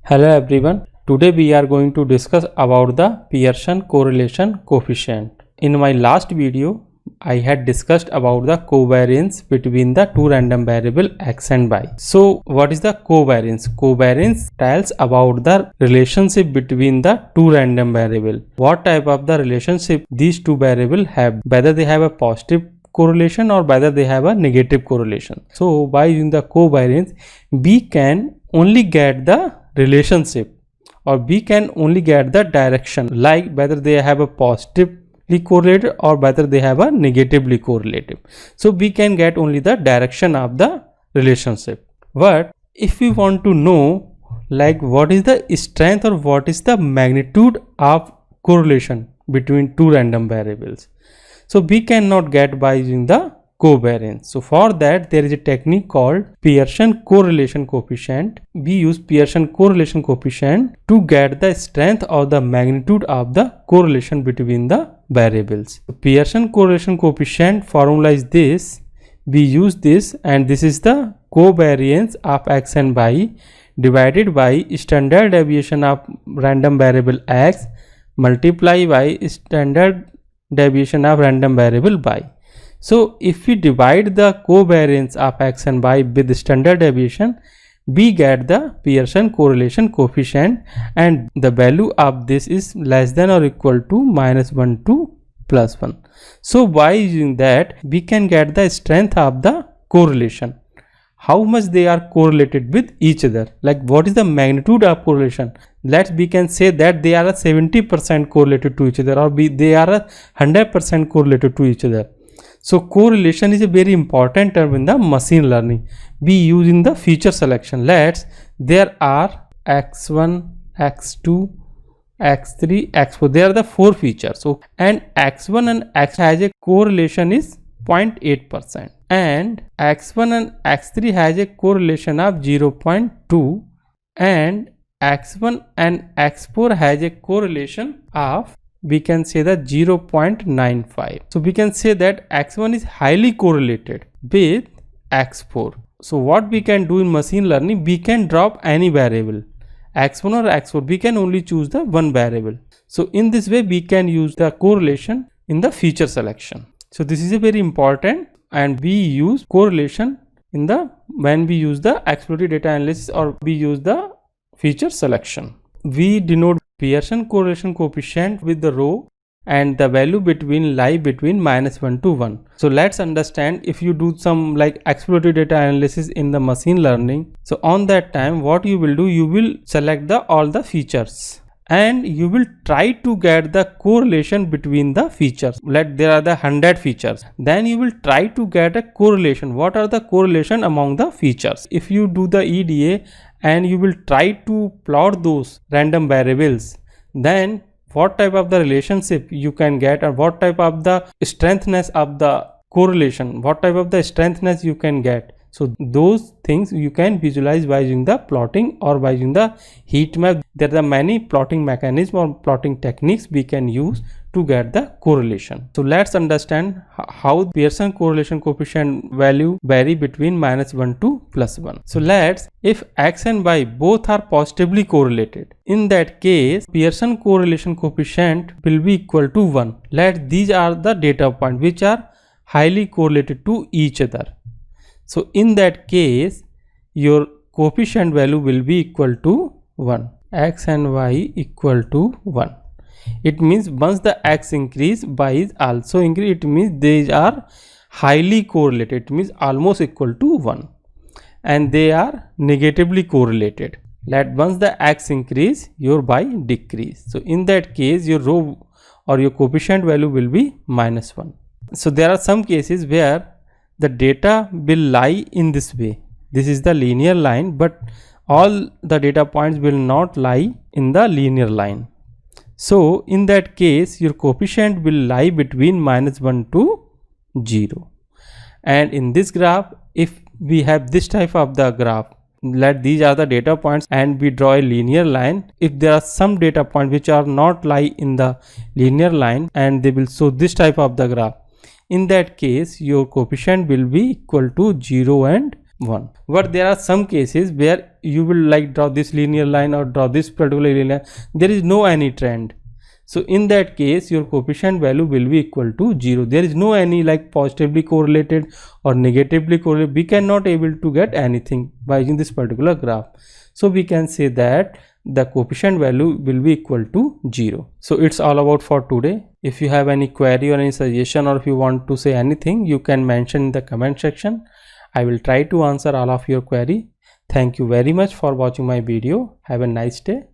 Hello everyone. Today we are going to discuss about the Pearson correlation coefficient. In my last video, I had discussed about the covariance between the two random variable x and y. So what is the covariance? Covariance tells about the relationship between the two random variable. What type of the relationship these two variable have, whether they have a positive correlation or whether they have a negative correlation. So by using the covariance, we can only get the relationship, or we can only get the direction, like whether they have a positively correlated or whether they have a negatively correlative. So we can get only the direction of the relationship. But if we want to know like what is the strength or what is the magnitude of correlation between two random variables, so we cannot get by using the covariance. So for that there is a technique called Pearson correlation coefficient. We use Pearson correlation coefficient to get the strength or the magnitude of the correlation between the variables. The Pearson correlation coefficient formula is this. We use this, and this is the covariance of x and y divided by standard deviation of random variable x multiply by standard deviation of random variable y. So if we divide the covariance of x and y with the standard deviation, we get the Pearson correlation coefficient, and the value of this is less than or equal to -1 to +1. So by using that we can get the strength of the correlation, how much they are correlated with each other, like what is the magnitude of correlation. We can say that they are 70% correlated to each other, or they are 100% correlated to each other. So correlation is a very important term in the machine learning. We use in the feature selection. There are x1, x2, x3, x4. There are the 4 features. So and x1 and x has a correlation is 0.8%, and x1 and x3 has a correlation of 0.2, and x1 and x4 has a correlation of, we can say that 0.95. So we can say that x1 is highly correlated with x4. So what we can do in machine learning, we can drop any variable, x1 or x4, we can only choose the one variable. So in this way we can use the correlation in the feature selection. So this is a very important, and we use correlation in the when we use the exploratory data analysis or we use the feature selection. We denote Pearson correlation coefficient with the row, and the value lie between -1 to 1. So let's understand, if you do some like exploratory data analysis in the machine learning, so on that time what you will do, you will select all the features and you will try to get the correlation between the features. There are the 100 features, then you will try to get a correlation. What are the correlation among the features? If you do the EDA and you will try to plot those random variables, then what type of the relationship you can get, or what type of the strengthness of the correlation, what type of the strengthness you can get. So those things you can visualize by using the plotting or by using the heat map. There are many plotting mechanisms or plotting techniques we can use to get the correlation. So let's understand how Pearson correlation coefficient value vary between -1 to +1. So if x and y both are positively correlated, in that case Pearson correlation coefficient will be equal to 1. These are the data points which are highly correlated to each other. So in that case your coefficient value will be equal to 1. X and y equal to 1. It means once the x increase, y is also increase. It means they are highly correlated. It means almost equal to 1, and they are negatively correlated. Once the x increase, your y decrease. So in that case your rho or your coefficient value will be -1. So there are some cases where the data will lie in this way. This is the linear line, but all the data points will not lie in the linear line. So in that case your coefficient will lie between -1 to 0. And in this graph, if we have this type of the graph, these are the data points and we draw a linear line, if there are some data points which are not lie in the linear line and they will show this type of the graph, in that case your coefficient will be equal to 0 and 1. But there are some cases where you will like draw this linear line or draw this particular linear line, there is no any trend. So in that case your coefficient value will be equal to 0. There is no any like positively correlated or negatively correlated. We cannot able to get anything by using this particular graph. So we can say that the coefficient value will be equal to 0. So it's all about for today. If you have any query or any suggestion, or if you want to say anything, you can mention in the comment section. I will try to answer all of your query. Thank you very much for watching my video. Have a nice day.